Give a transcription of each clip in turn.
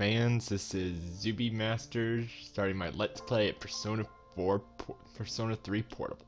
fans? This is Zuby Masters starting my Let's Play at Persona 3 Portable.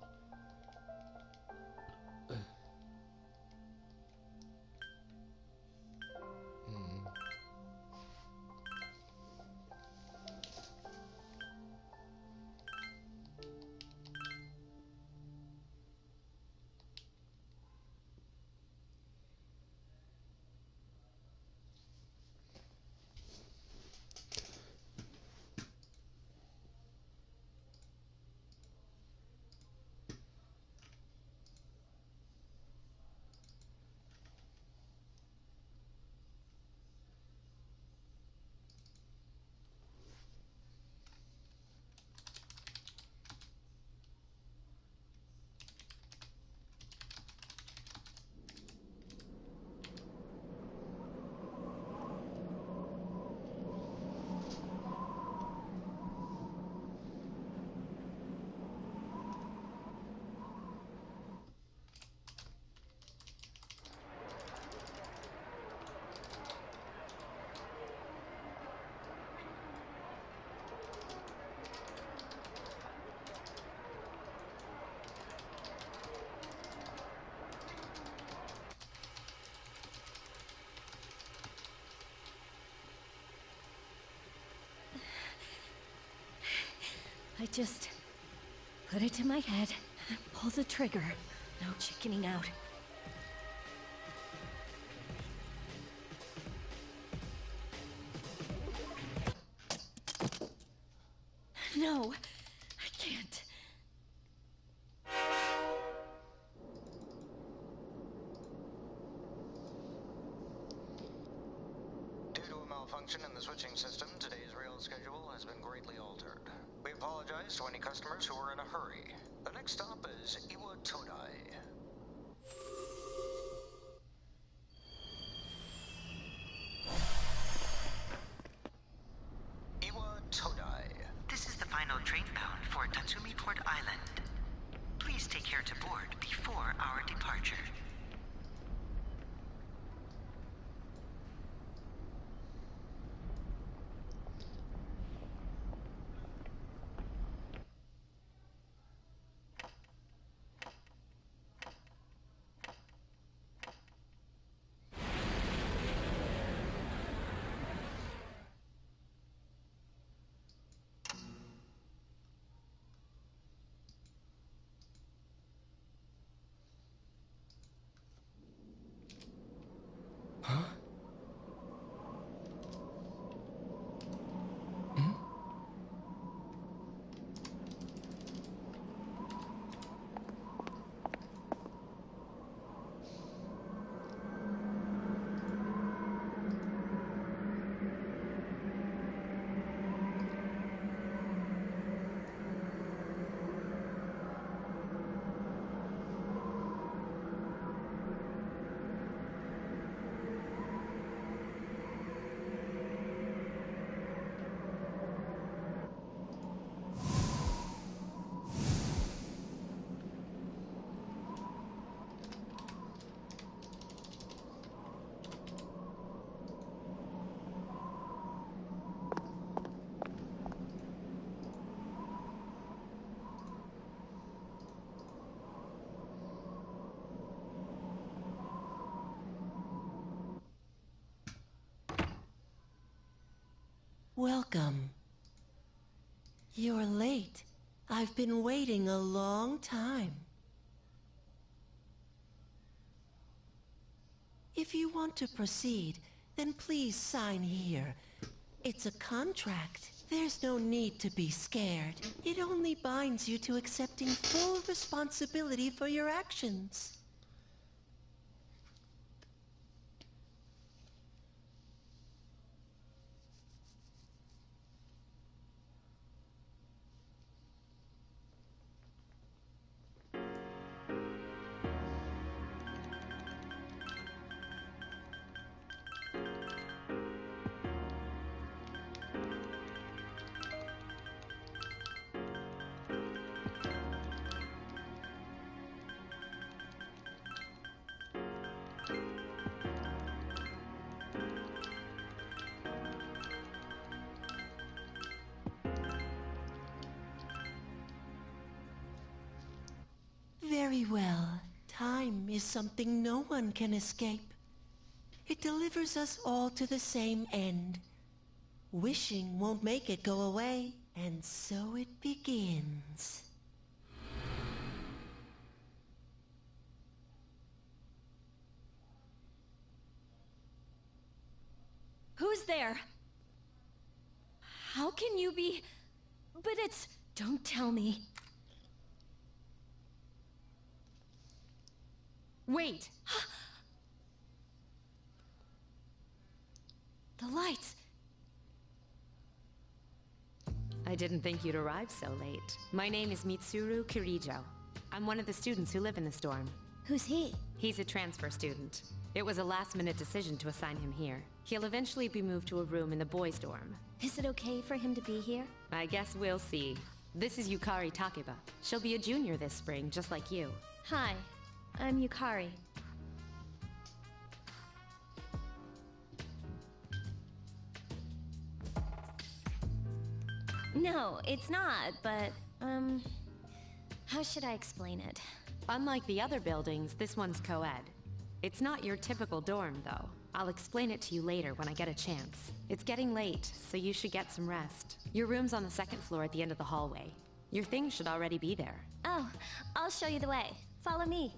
I just put it to my head, pull the trigger. No chickening out. No, I can't. Due to a malfunction in the switching system, today's rail schedule has been greatly altered. We apologize to any customers who are in a hurry. The next stop is Iwa Todai. Iwa Todai. This is the final train bound for Tatsumi Port Island. Please take care to board before our departure. Welcome. You're late. I've been waiting a long time. If you want to proceed, then please sign here. It's a contract. There's no need to be scared. It only binds you to accepting full responsibility for your actions. Very well. Time is something no one can escape. It delivers us all to the same end. Wishing won't make it go away, and so it begins. Who's there? How can you be... But it's... Don't tell me. Wait! The lights! I didn't think you'd arrive so late. My name is Mitsuru Kirijo. I'm one of the students who live in this dorm. Who's he? He's a transfer student. It was a last-minute decision to assign him here. He'll eventually be moved to a room in the boys' dorm. Is it okay for him to be here? I guess we'll see. This is Yukari Takeba. She'll be a junior this spring, just like you. Hi, I'm Yukari. No, it's not, but, how should I explain it? Unlike the other buildings, this one's co-ed. It's not your typical dorm, though. I'll explain it to you later when I get a chance. It's getting late, so you should get some rest. Your room's on the second floor at the end of the hallway. Your things should already be there. Oh, I'll show you the way. Follow me.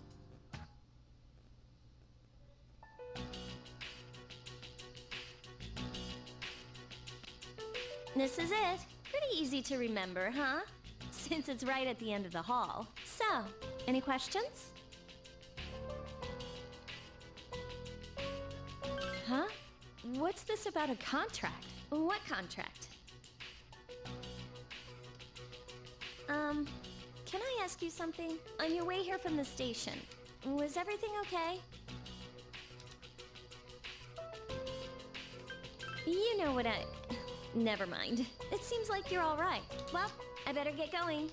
This is it. Pretty easy to remember, huh? Since it's right at the end of the hall. So, any questions? Huh? What's this about a contract? What contract? Can I ask you something? On your way here from the station, was everything okay? You know what I... Never mind. It seems like you're all right. Well, I better get going.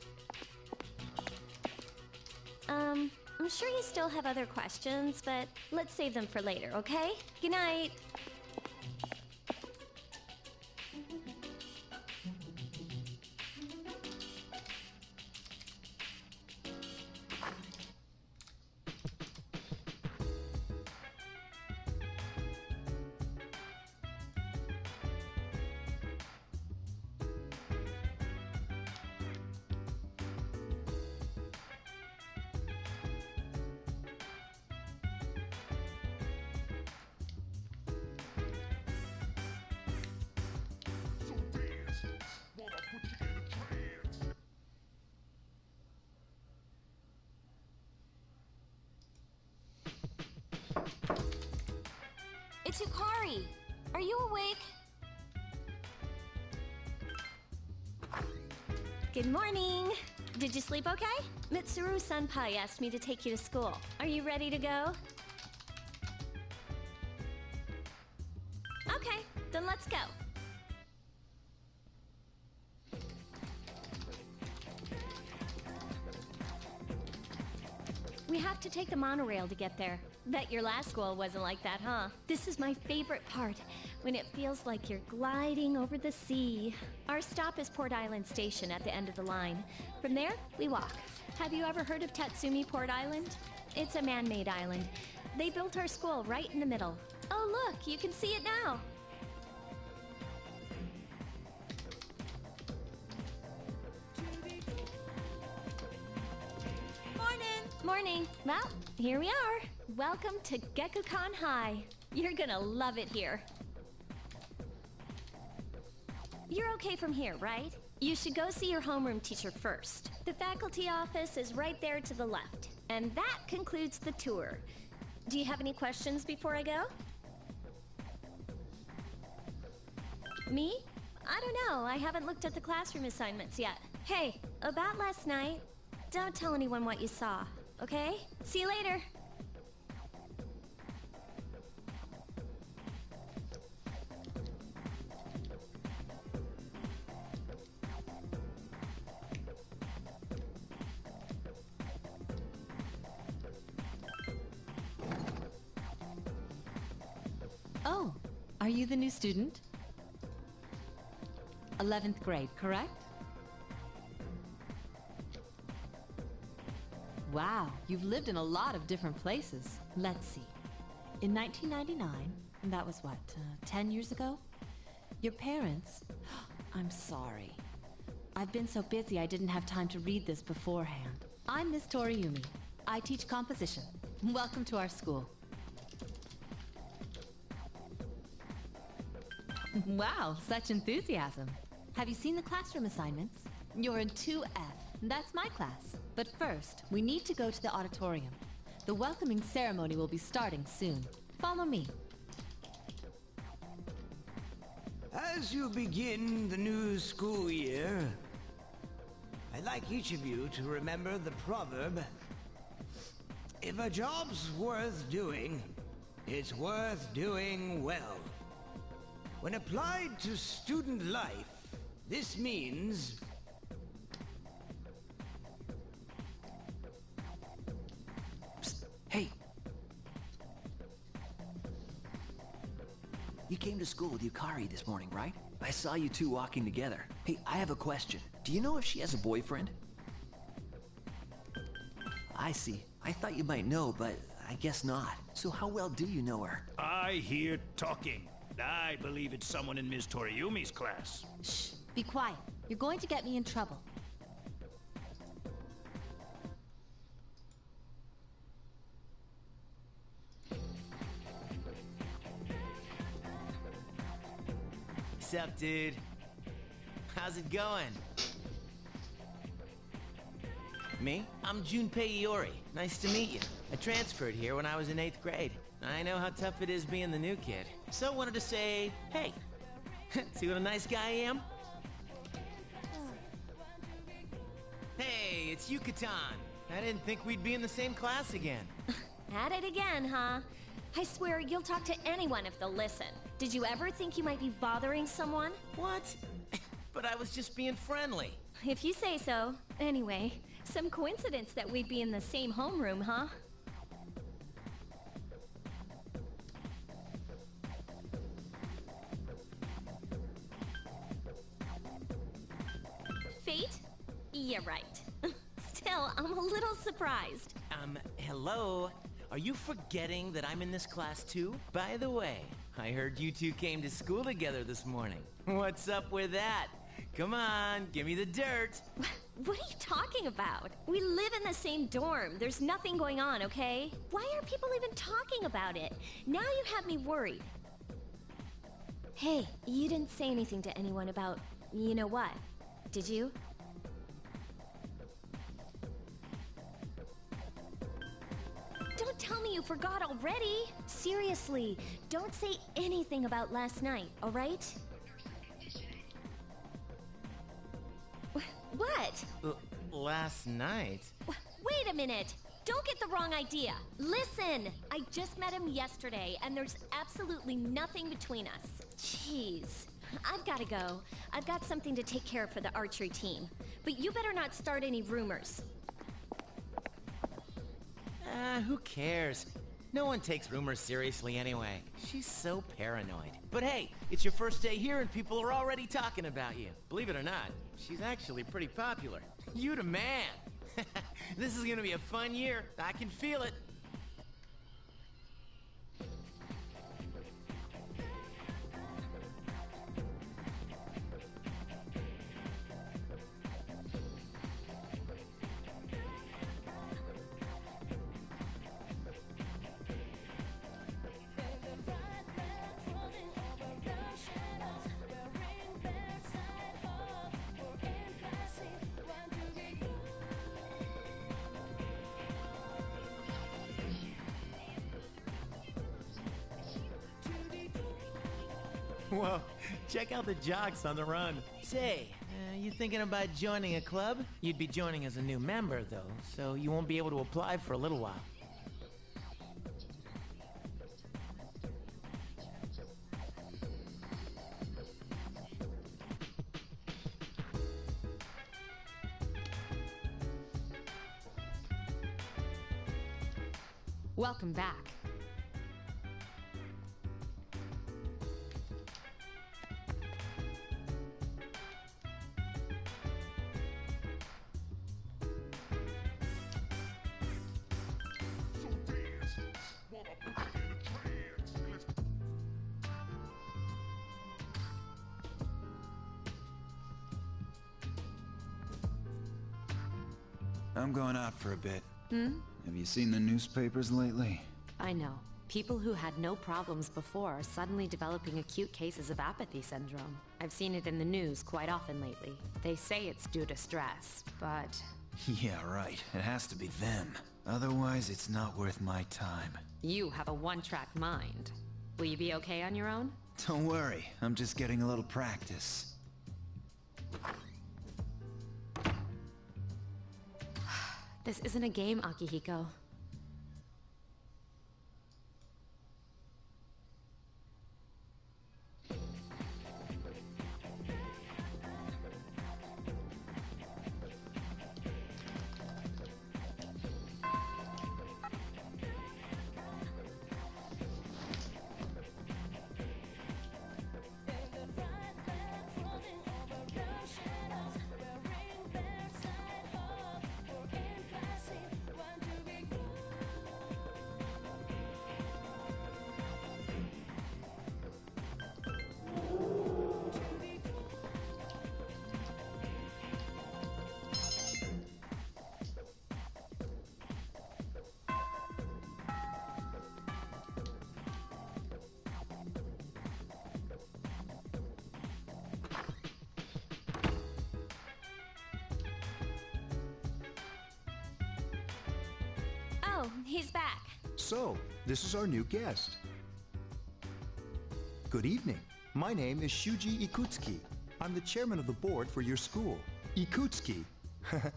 I'm sure you still have other questions, but let's save them for later, okay? Good night. It's Yukari. Are you awake? Good morning. Did you sleep okay? Mitsuru Senpai asked me to take you to school. Are you ready to go? Okay, then let's go. We have to take the monorail to get there. Bet your last school wasn't like that, huh? This is my favorite part, when it feels like you're gliding over the sea. Our stop is Port Island Station at the end of the line. From there, we walk. Have you ever heard of Tatsumi Port Island? It's a man-made island. They built our school right in the middle. Oh look, you can see it now. Morning. Well, here we are. Welcome to Gekukan High. You're gonna love it here. You're okay from here, right? You should go see your homeroom teacher first. The faculty office is right there to the left. And that concludes the tour. Do you have any questions before I go? Me? I don't know. I haven't looked at the classroom assignments yet. Hey, about last night, don't tell anyone what you saw. Okay? See you later. Oh, are you the new student? 11th grade, correct? Wow, you've lived in a lot of different places. Let's see. In 1999, that was what, 10 years ago? Your parents... I'm sorry. I've been so busy I didn't have time to read this beforehand. I'm Miss Toriumi. I teach composition. Welcome to our school. Wow, such enthusiasm. Have you seen the classroom assignments? You're in 2F. That's my class. But first, we need to go to the auditorium. The welcoming ceremony will be starting soon. Follow me. As you begin the new school year, I'd like each of you to remember the proverb, if a job's worth doing, it's worth doing well. When applied to student life, this means... Psst, hey! You came to school with Yukari this morning, right? I saw you two walking together. Hey, I have a question. Do you know if she has a boyfriend? I see. I thought you might know, but I guess not. So how well do you know her? I hear talking. I believe it's someone in Ms. Toriumi's class. Shh, be quiet. You're going to get me in trouble. What's up, dude? How's it going? Me? I'm Junpei Iori. Nice to meet you. I transferred here when I was in 8th grade. I know how tough it is being the new kid. So I wanted to say, hey. See what a nice guy I am? Hey, it's Yucatan. I didn't think we'd be in the same class again. At it again, huh? I swear you'll talk to anyone if they'll listen. Did you ever think you might be bothering someone? What? But I was just being friendly. If you say so. Anyway, some coincidence that we'd be in the same homeroom, huh? Fate? Yeah, right. Still, I'm a little surprised. Hello? Are you forgetting that I'm in this class too? By the way, I heard you two came to school together this morning. What's up with that? Come on, give me the dirt. What are you talking about? We live in the same dorm. There's nothing going on, okay? Why are people even talking about it? Now you have me worried. Hey, you didn't say anything to anyone about you know what, did you? Don't tell me you forgot already. Seriously, don't say anything about last night, all right? What? Last night? Wait a minute! Don't get the wrong idea! Listen! I just met him yesterday, and there's absolutely nothing between us. Jeez. I've gotta go. I've got something to take care of for the archery team. But you better not start any rumors. Who cares? No one takes rumors seriously anyway. She's so paranoid. But hey, it's your first day here and people are already talking about you. Believe it or not, she's actually pretty popular. You the man! This is gonna be a fun year. I can feel it. Whoa, check out the jocks on the run. Say, you thinking about joining a club? You'd be joining as a new member, though, so you won't be able to apply for a little while. Welcome back. I'm going out for a bit. Hmm? Have you seen the newspapers lately? I know. People who had no problems before are suddenly developing acute cases of apathy syndrome. I've seen it in the news quite often lately. They say it's due to stress, but... Yeah, right. It has to be them. Otherwise, it's not worth my time. You have a one-track mind. Will you be okay on your own? Don't worry, I'm just getting a little practice. This isn't a game, Akihiko. Oh, he's back. So, this is our new guest. Good evening. My name is Shuji Ikutsuki. I'm the chairman of the board for your school. Ikutsuki.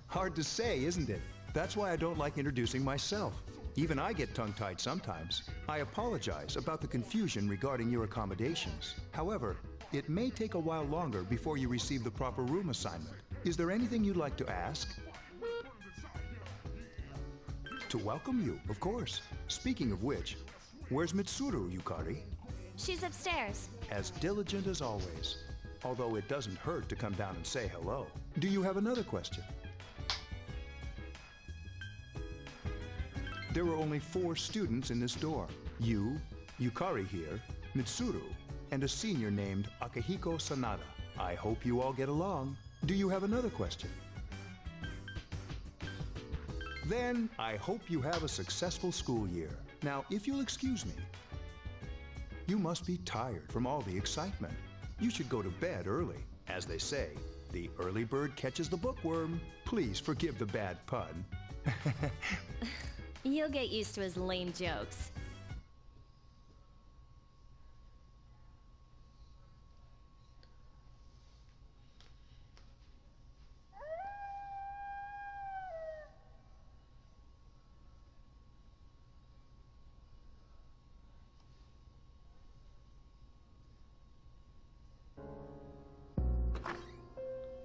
Hard to say, isn't it? That's why I don't like introducing myself. Even I get tongue-tied sometimes. I apologize about the confusion regarding your accommodations. However, it may take a while longer before you receive the proper room assignment. Is there anything you'd like to ask? To welcome you, of course. Speaking of which, where's Mitsuru, Yukari? She's upstairs. As diligent as always. Although it doesn't hurt to come down and say hello. Do you have another question? There are only 4 students in this door. You, Yukari here, Mitsuru, and a senior named Akihiko Sanada. I hope you all get along. Do you have another question? Then, I hope you have a successful school year. Now, if you'll excuse me, you must be tired from all the excitement. You should go to bed early. As they say, the early bird catches the bookworm. Please forgive the bad pun. You'll get used to his lame jokes.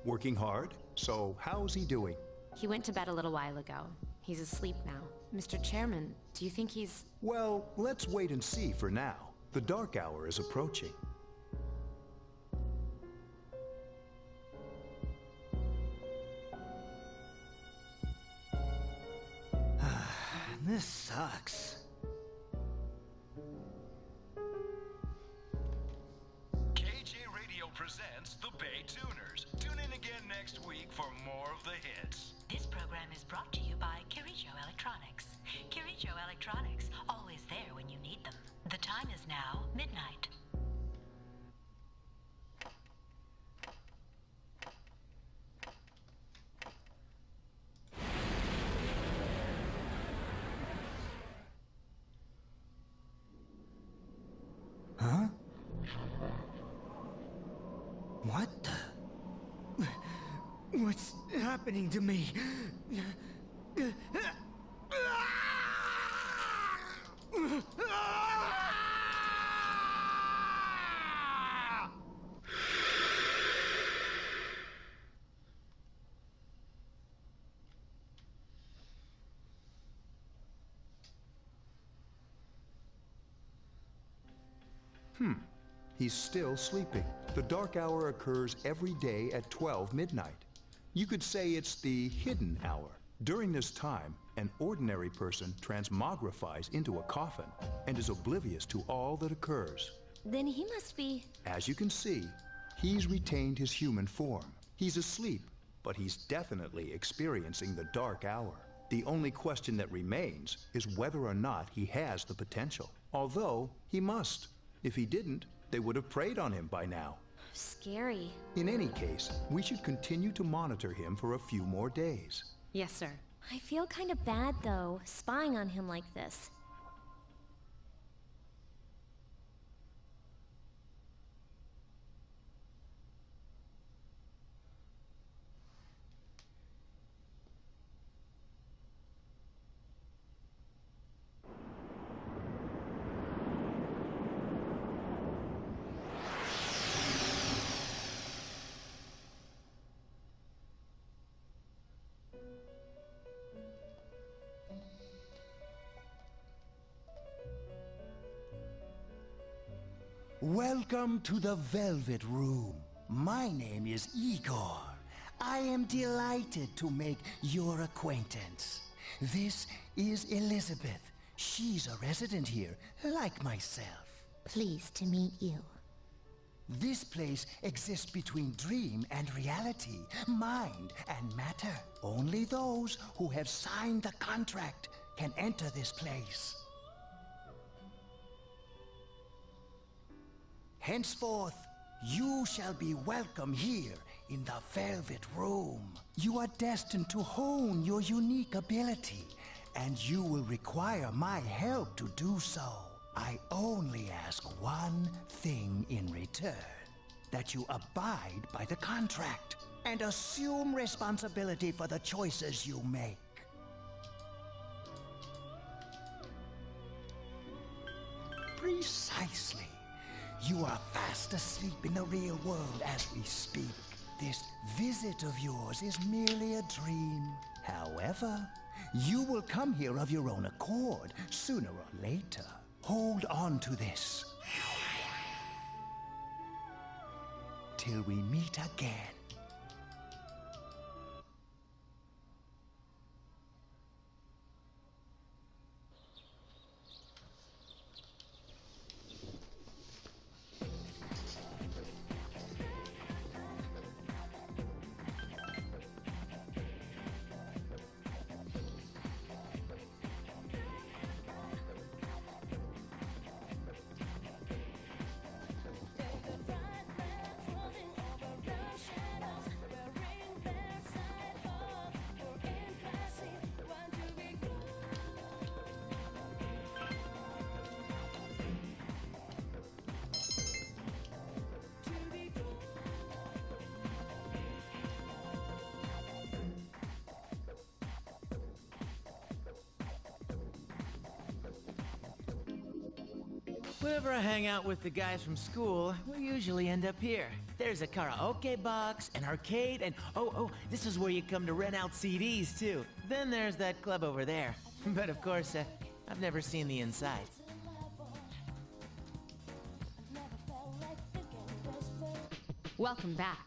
Working hard? So, how's he doing? He went to bed a little while ago. He's asleep now. Mr. Chairman, do you think he's... Well, let's wait and see for now. The dark hour is approaching. This sucks. KJ Radio presents the Bay Tuners. Tune in again next week for more of the hits. This program is brought to you by Kirijo Electronics. Kirijo Electronics, always there when you need them. The time is now midnight. Huh? What the... What's happening to me? He's still sleeping. The dark hour occurs every day at 12 midnight. You could say it's the hidden hour. During this time, an ordinary person transmogrifies into a coffin and is oblivious to all that occurs. Then he must be... As you can see, he's retained his human form. He's asleep, but he's definitely experiencing the dark hour. The only question that remains is whether or not he has the potential. Although, he must. If he didn't, they would have preyed on him by now. Scary. In any case, we should continue to monitor him for a few more days. Yes, sir. I feel kind of bad, though, spying on him like this. Welcome to the Velvet Room. My name is Igor. I am delighted to make your acquaintance. This is Elizabeth. She's a resident here, like myself. Pleased to meet you. This place exists between dream and reality, mind and matter. Only those who have signed the contract can enter this place. Henceforth, you shall be welcome here in the Velvet Room. You are destined to hone your unique ability, and you will require my help to do so. I only ask one thing in return, that you abide by the contract and assume responsibility for the choices you make. Precisely. You are fast asleep in the real world as we speak. This visit of yours is merely a dream. However, you will come here of your own accord, sooner or later. Hold on to this. Till we meet again. Whenever I hang out with the guys from school, we usually end up here. There's a karaoke box, an arcade, and oh, this is where you come to rent out CDs, too. Then there's that club over there. But of course, I've never seen the inside. Welcome back.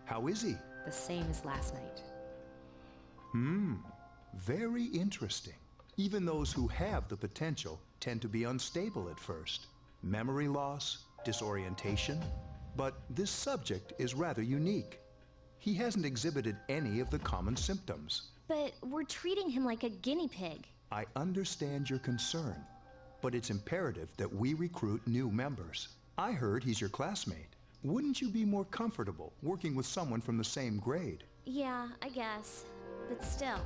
How is he? The same as last night. Very interesting. Even those who have the potential tend to be unstable at first. Memory loss, disorientation. But this subject is rather unique. He hasn't exhibited any of the common symptoms. But we're treating him like a guinea pig. I understand your concern, but it's imperative that we recruit new members. I heard he's your classmate. Wouldn't you be more comfortable working with someone from the same grade? Yeah, I guess. But still.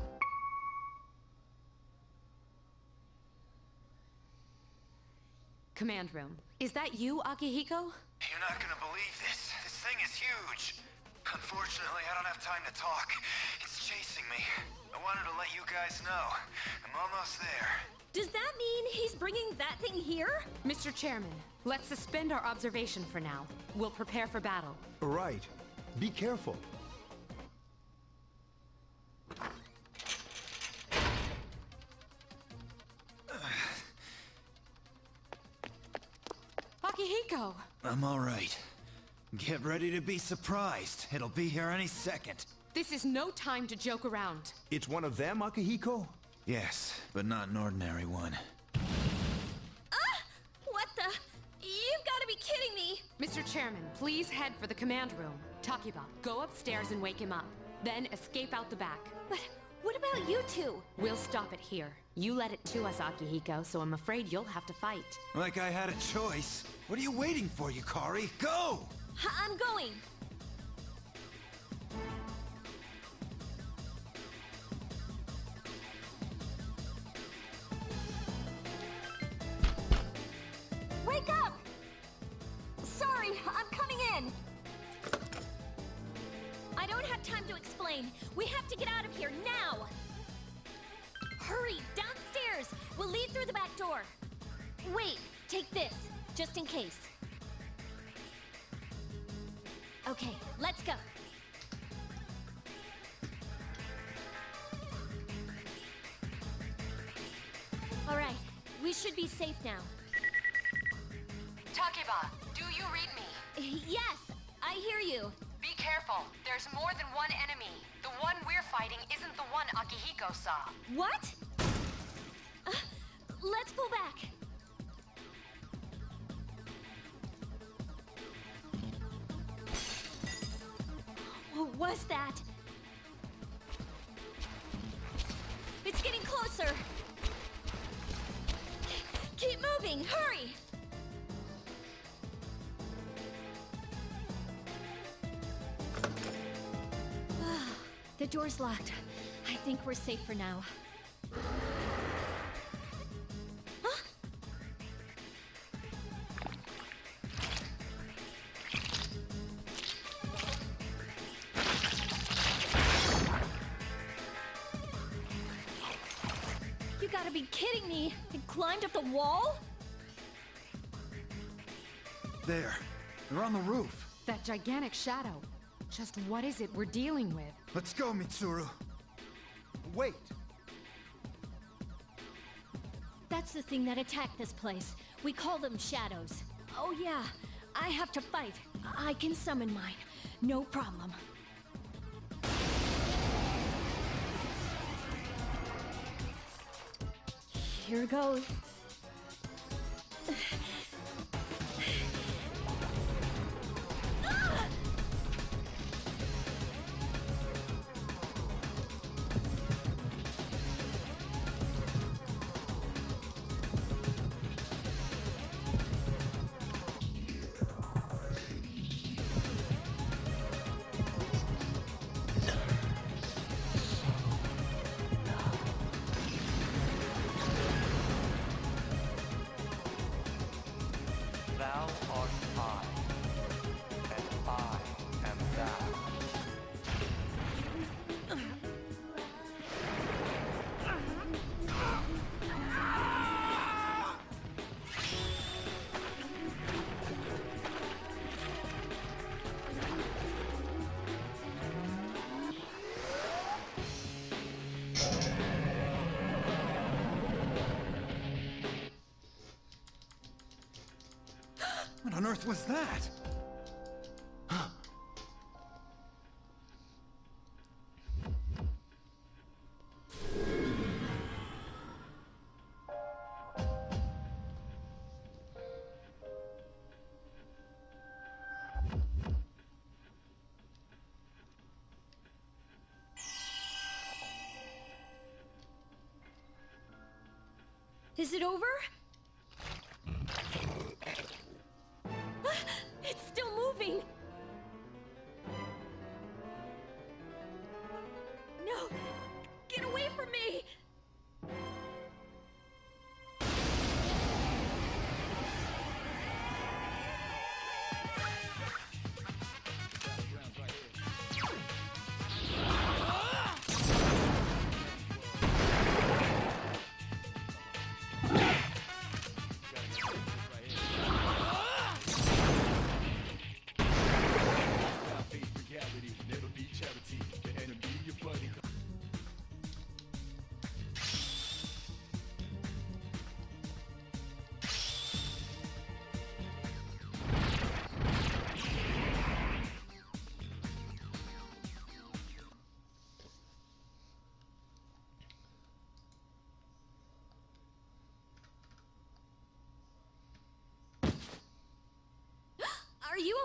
Command room. Is that you, Akihiko? You're not gonna believe this. This thing is huge. Unfortunately, I don't have time to talk. It's chasing me. I wanted to let you guys know. I'm almost there. Does that mean he's bringing that thing here? Mr. Chairman, let's suspend our observation for now. We'll prepare for battle. Right. Be careful. Akihiko! I'm all right. Get ready to be surprised. It'll be here any second. This is no time to joke around. It's one of them, Akihiko? Yes, but not an ordinary one. What the? You've got to be kidding me! Mr. Chairman, please head for the command room. Takiba, go upstairs and wake him up. Then escape out the back. But what about you two? We'll stop it here. You led it to us, Akihiko, so I'm afraid you'll have to fight. Like I had a choice. What are you waiting for, Yukari? Go! I'm going! Wake up! Sorry, I'm coming in! I don't have time to explain. We have to get out of here now! Hurry, downstairs! We'll lead through the back door. Wait, take this, just in case. Okay, let's go. All right, we should be safe now. Takiba, do you read me? Yes, I hear you. Be careful. There's more than one enemy. The one we're fighting isn't the one Akihiko saw. What? Let's pull back. What was that? It's getting closer. Keep moving, hurry! The door's locked. I think we're safe for now. Huh? You gotta be kidding me! It climbed up the wall? There. They're on the roof. That gigantic shadow. Just what is it we're dealing with? Let's go, Mitsuru. Wait. That's the thing that attacked this place. We call them shadows. Oh yeah, I have to fight. I can summon mine. No problem. Here goes. Thou art I, and I am thou. What on earth was that? Is it over? It's still moving! No! Get away from me!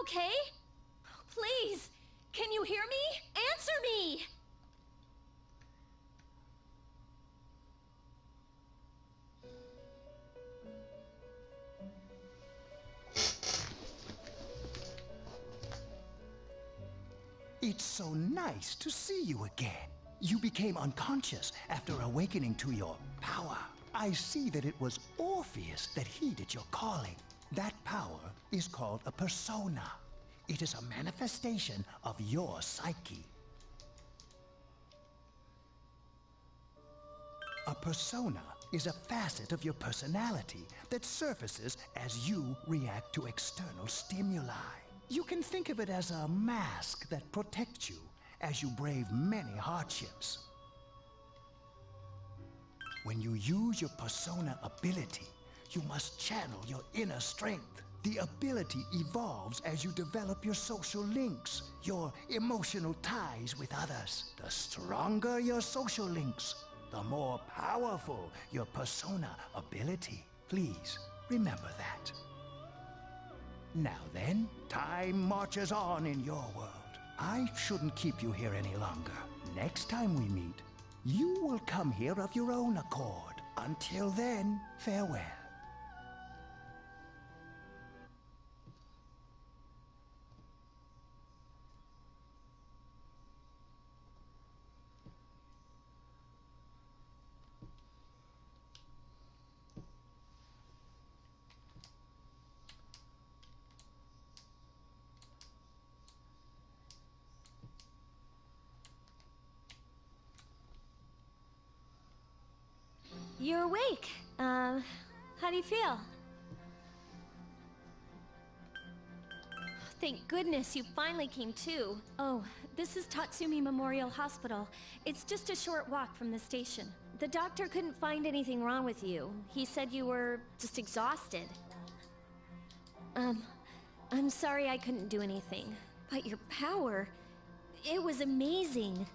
okay? Please, can you hear me? Answer me! It's so nice to see you again. You became unconscious after awakening to your power. I see that it was Orpheus that heeded your calling. That power is called a persona. It is a manifestation of your psyche. A persona is a facet of your personality that surfaces as you react to external stimuli. You can think of it as a mask that protects you as you brave many hardships. When you use your persona ability, you must channel your inner strength. The ability evolves as you develop your social links, your emotional ties with others. The stronger your social links, the more powerful your persona ability. Please remember that. Now then, time marches on in your world. I shouldn't keep you here any longer. Next time we meet, you will come here of your own accord. Until then, farewell. You're awake. How do you feel? Thank goodness you finally came to. Oh, this is Tatsumi Memorial Hospital. It's just a short walk from the station. The doctor couldn't find anything wrong with you. He said you were just exhausted. I'm sorry I couldn't do anything. But your power, it was amazing.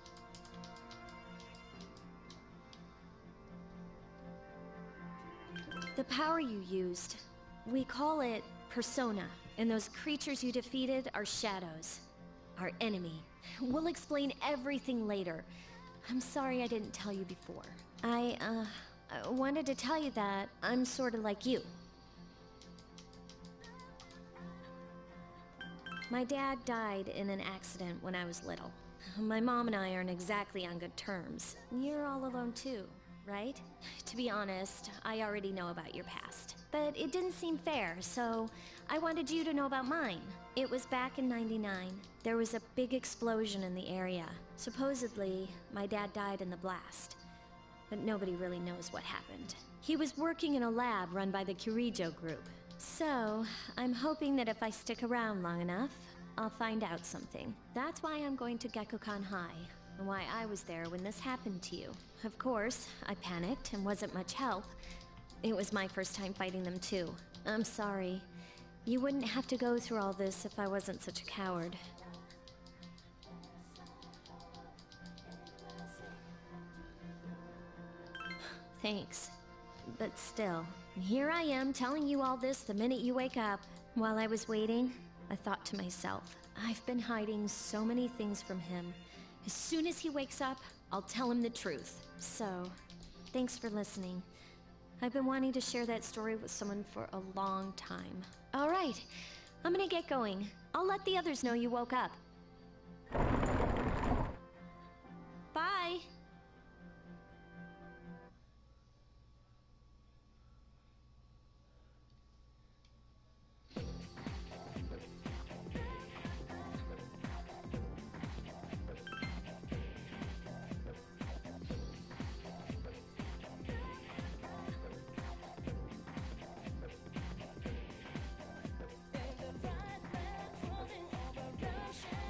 The power you used, we call it persona, and those creatures you defeated are shadows, our enemy. We'll explain everything later. I'm sorry I didn't tell you before. I wanted to tell you that I'm sort of like you. My dad died in an accident when I was little. My mom and I aren't exactly on good terms. You're all alone too, right? To be honest, I already know about your past. But it didn't seem fair, so I wanted you to know about mine. It was back in '99. There was a big explosion in the area. Supposedly, my dad died in the blast. But nobody really knows what happened. He was working in a lab run by the Kirijo group. So, I'm hoping that if I stick around long enough, I'll find out something. That's why I'm going to Gekukan High, and why I was there when this happened to you. Of course, I panicked and wasn't much help. It was my first time fighting them too. I'm sorry. You wouldn't have to go through all this if I wasn't such a coward. Thanks. But still, here I am telling you all this the minute you wake up. While I was waiting, I thought to myself, I've been hiding so many things from him. As soon as he wakes up, I'll tell him the truth. So, thanks for listening. I've been wanting to share that story with someone for a long time. All right, I'm gonna get going. I'll let the others know you woke up. Bye! Rushing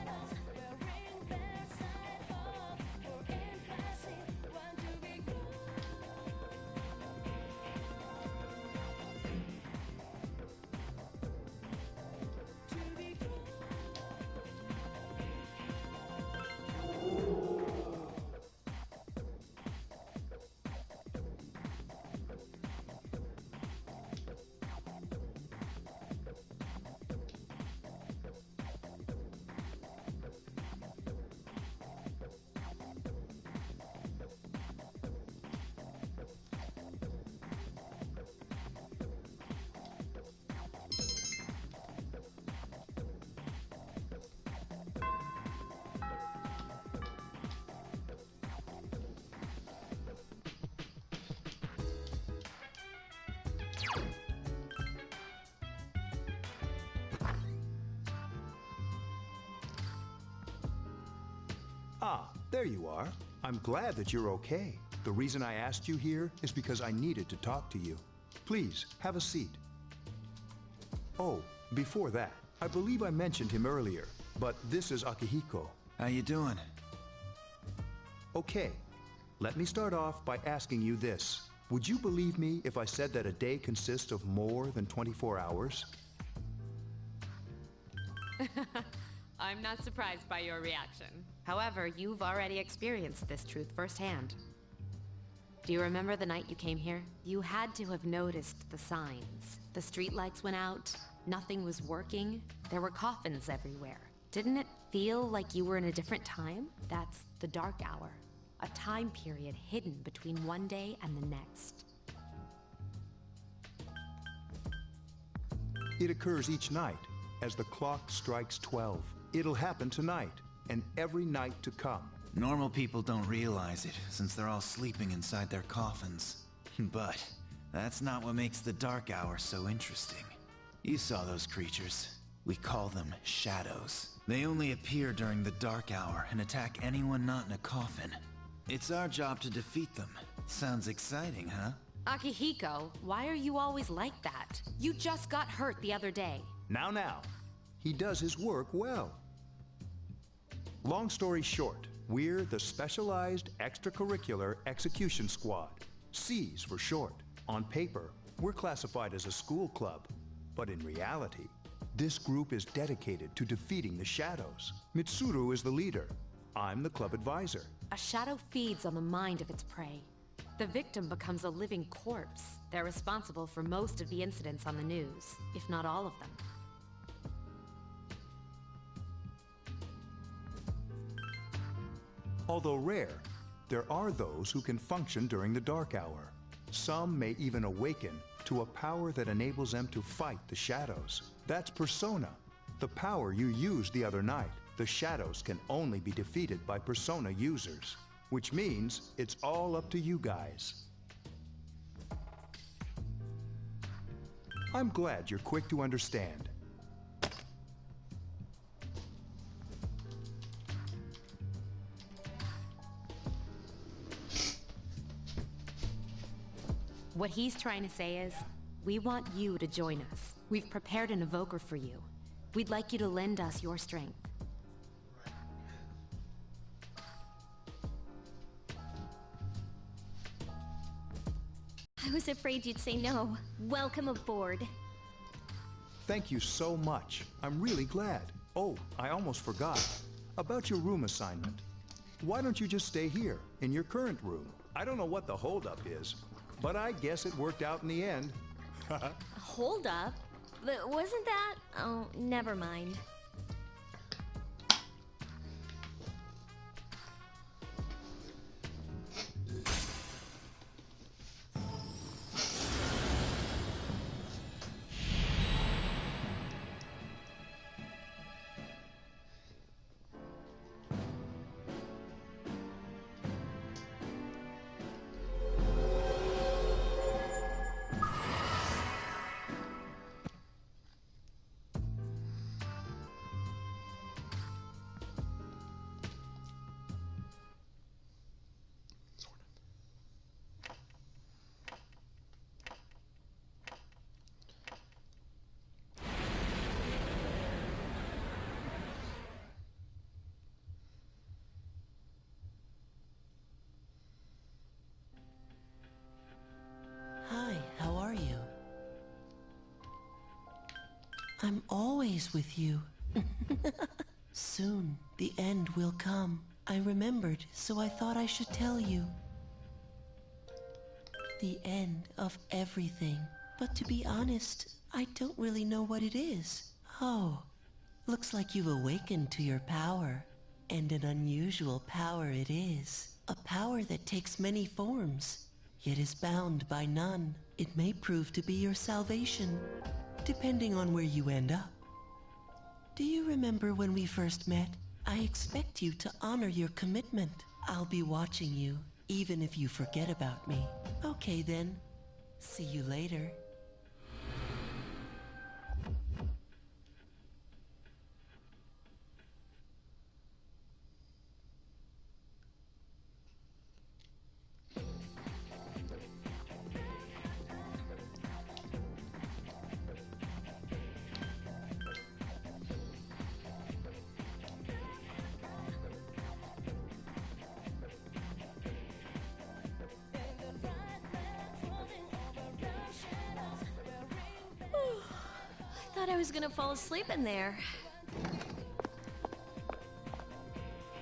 Ah, there you are. I'm glad that you're okay. The reason I asked you here is because I needed to talk to you. Please, have a seat. Oh, before that, I believe I mentioned him earlier, but this is Akihiko. How you doing? Okay, let me start off by asking you this. Would you believe me if I said that a day consists of more than 24 hours? I'm not surprised by your reaction. However, you've already experienced this truth firsthand. Do you remember the night you came here? You had to have noticed the signs. The streetlights went out, nothing was working, there were coffins everywhere. Didn't it feel like you were in a different time? That's the dark hour. A time period hidden between one day and the next. It occurs each night as the clock strikes 12. It'll happen tonight and every night to come. Normal people don't realize it, since they're all sleeping inside their coffins. But that's not what makes the dark hour so interesting. You saw those creatures. We call them shadows. They only appear during the dark hour and attack anyone not in a coffin. It's our job to defeat them. Sounds exciting, huh? Akihiko, why are you always like that? You just got hurt the other day. Now. He does his work well. Long story short, we're the Specialized Extracurricular Execution Squad. C's for short. On paper, we're classified as a school club. But in reality, this group is dedicated to defeating the shadows. Mitsuru is the leader. I'm the club advisor. A shadow feeds on the mind of its prey. The victim becomes a living corpse. They're responsible for most of the incidents on the news, if not all of them. Although rare, there are those who can function during the dark hour. Some may even awaken to a power that enables them to fight the shadows. That's Persona, the power you used the other night. The shadows can only be defeated by Persona users, which means it's all up to you guys. I'm glad you're quick to understand. What he's trying to say is, we want you to join us. We've prepared an evoker for you. We'd like you to lend us your strength. I was afraid you'd say no. Welcome aboard. Thank you so much. I'm really glad. Oh, I almost forgot. About your room assignment. Why don't you just stay here, in your current room? I don't know what the holdup is, but I guess it worked out in the end. Hold up? But wasn't that? Oh, never mind. Hi, how are you? I'm always with you. Soon, the end will come. I remembered, so I thought I should tell you. The end of everything. But to be honest, I don't really know what it is. Oh, looks like you've awakened to your power. And an unusual power it is. A power that takes many forms, yet is bound by none. It may prove to be your salvation, depending on where you end up. Do you remember when we first met? I expect you to honor your commitment. I'll be watching you, even if you forget about me. Okay then. See you later. thought I was gonna fall asleep in there.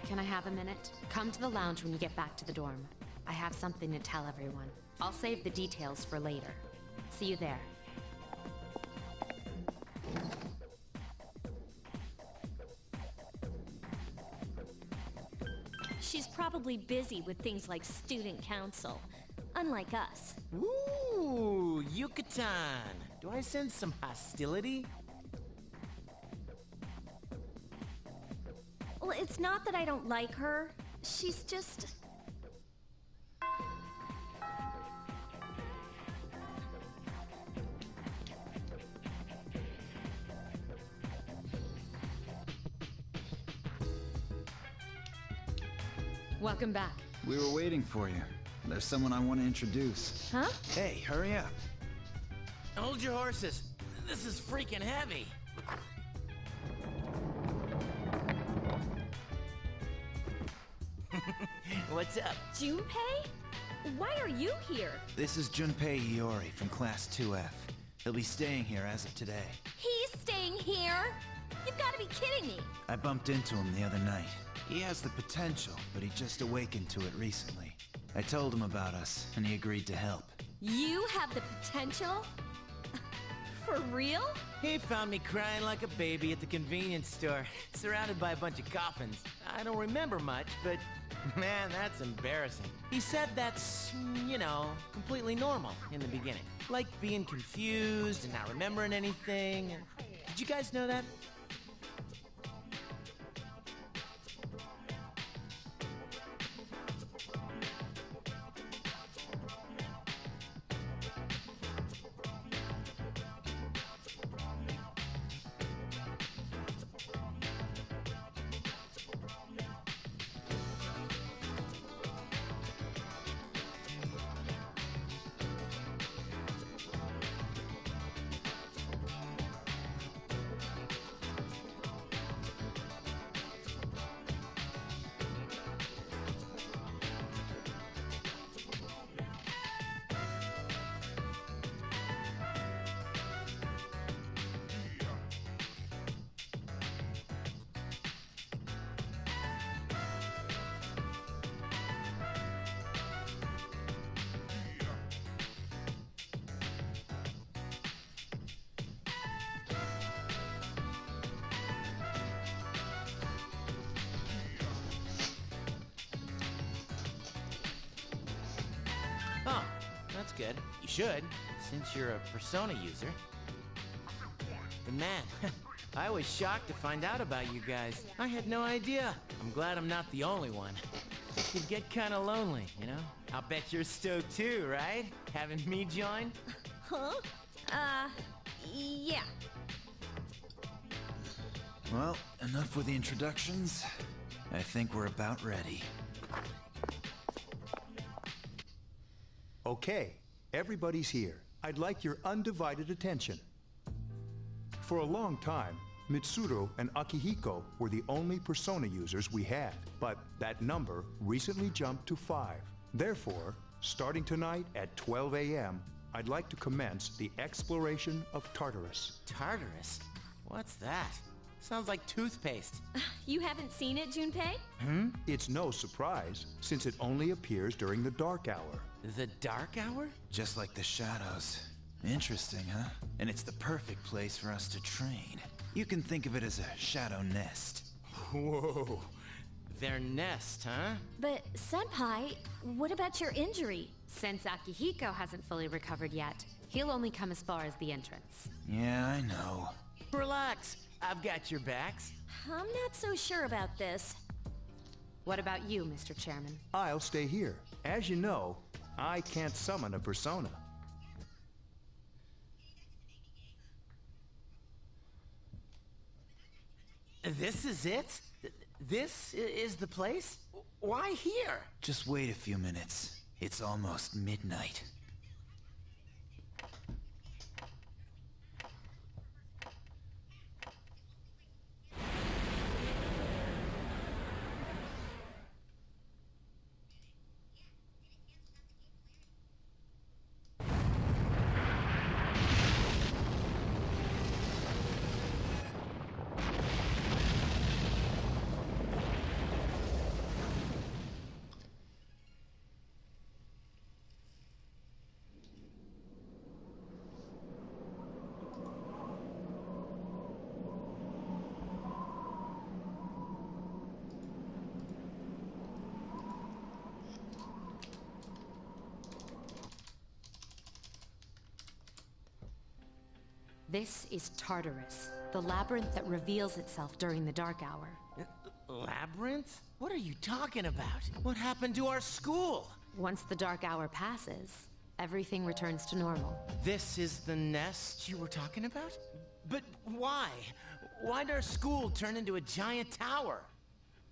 Can I have a minute? Come to the lounge when you get back to the dorm. I have something to tell everyone. I'll save the details for later. See you there. She's probably busy with things like student council, unlike us. Ooh, Yucatan. Do I sense some hostility? Well, it's not that I don't like her. She's just... Welcome back. We were waiting for you. There's someone I want to introduce. Huh? Hey, hurry up. Hold your horses. This is freaking heavy. What's up? Junpei? Why are you here? This is Junpei Iori from Class 2F. He'll be staying here as of today. He's staying here? You've got to be kidding me. I bumped into him the other night. He has the potential, but he just awakened to it recently. I told him about us, and he agreed to help. You have the potential? For real? He found me crying like a baby at the convenience store, surrounded by a bunch of coffins. I don't remember much, but man, that's embarrassing. He said that's, you know, completely normal in the beginning. Like being confused and not remembering anything. Did you guys know that? Oh, that's good. You should, since you're a Persona user. But man, I was shocked to find out about you guys. I had no idea. I'm glad I'm not the only one. It could get kinda lonely, you know? I'll bet you're stoked too, right? Having me join? Huh? Yeah. Well, enough with the introductions. I think we're about ready. Okay, everybody's here. I'd like your undivided attention. For a long time, Mitsuru and Akihiko were the only Persona users we had, but that number recently jumped to 5. Therefore, starting tonight at 12 a.m., I'd like to commence the exploration of Tartarus. Tartarus? What's that? Sounds like toothpaste. You haven't seen it, Junpei? It's no surprise, since it only appears during the dark hour. The dark hour? Just like the shadows. Interesting, huh? And it's the perfect place for us to train. You can think of it as a shadow nest. Whoa. Their nest, huh? But, Senpai, what about your injury? Since Akihiko hasn't fully recovered yet, he'll only come as far as the entrance. Yeah, I know. Relax. I've got your backs. I'm not so sure about this. What about you, Mr. Chairman? I'll stay here. As you know, I can't summon a persona. This is it? This is the place? Why here? Just wait a few minutes. It's almost midnight. This is Tartarus, the labyrinth that reveals itself during the dark hour. Labyrinth? What are you talking about? What happened to our school? Once the dark hour passes, everything returns to normal. This is the nest you were talking about? But why? Why'd our school turn into a giant tower?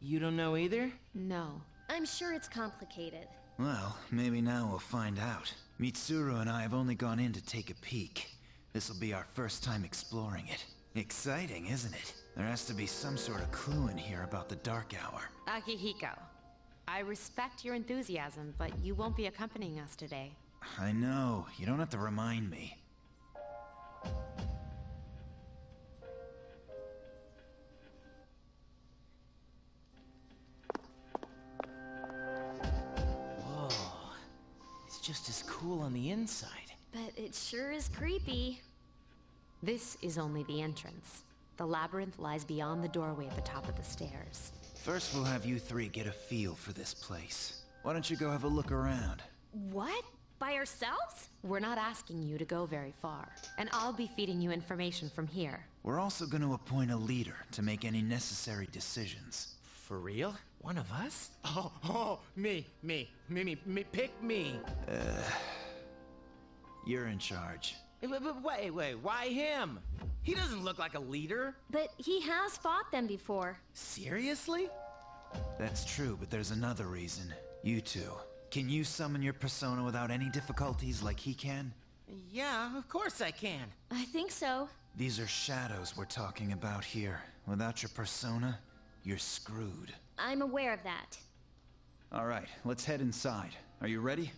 You don't know either? No. I'm sure it's complicated. Well, maybe now we'll find out. Mitsuru and I have only gone in to take a peek. This'll be our first time exploring it. Exciting, isn't it? There has to be some sort of clue in here about the dark hour. Akihiko, I respect your enthusiasm, but you won't be accompanying us today. I know. You don't have to remind me. Whoa. It's just as cool on the inside. But it sure is creepy. This is only the entrance. The labyrinth lies beyond the doorway at the top of the stairs. First, we'll have you three get a feel for this place. Why don't you go have a look around? What? By ourselves? We're not asking you to go very far, and I'll be feeding you information from here. We're also going to appoint a leader to make any necessary decisions. For real? One of us? Me, pick me. You're in charge. But wait, why him? He doesn't look like a leader. But he has fought them before. Seriously? That's true, but there's another reason. You two. Can you summon your persona without any difficulties like he can? Yeah, of course I can. I think so. These are shadows we're talking about here. Without your persona, you're screwed. I'm aware of that. All right, let's head inside. Are you ready?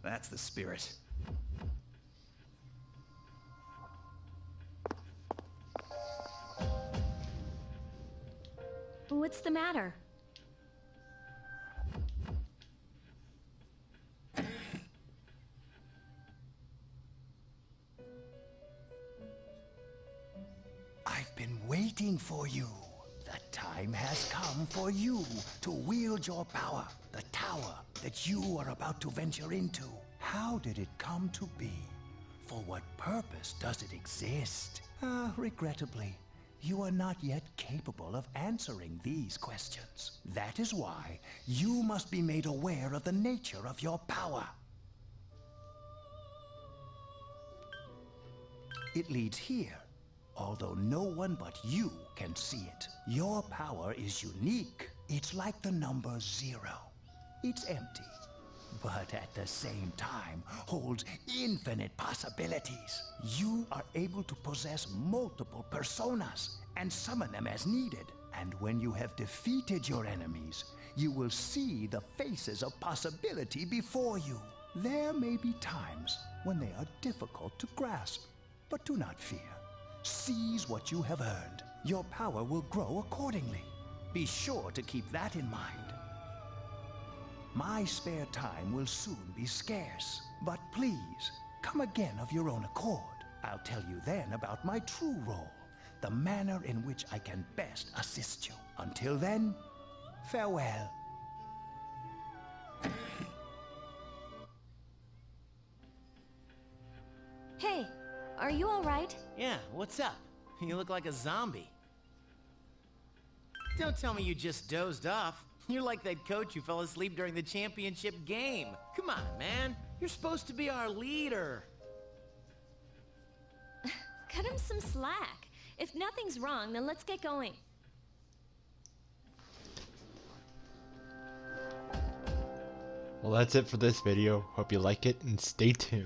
That's the spirit. What's the matter? I've been waiting for you. The time has come for you to wield your power, the tower that you are about to venture into. How did it come to be? For what purpose does it exist? Regrettably, you are not yet capable of answering these questions. That is why you must be made aware of the nature of your power. It leads here, although no one but you can see it. Your power is unique. It's like the number 0. It's empty, but at the same time holds infinite possibilities. You are able to possess multiple personas and summon them as needed. And when you have defeated your enemies, you will see the faces of possibility before you. There may be times when they are difficult to grasp, but do not fear. Seize what you have earned. Your power will grow accordingly. Be sure to keep that in mind. My spare time will soon be scarce, but please, come again of your own accord. I'll tell you then about my true role, the manner in which I can best assist you. Until then, farewell. Hey, are you all right? Yeah, what's up? You look like a zombie. Don't tell me you just dozed off. You're like that coach who fell asleep during the championship game. Come on, man. You're supposed to be our leader. Cut him some slack. If nothing's wrong, then let's get going. Well, that's it for this video. Hope you like it and stay tuned.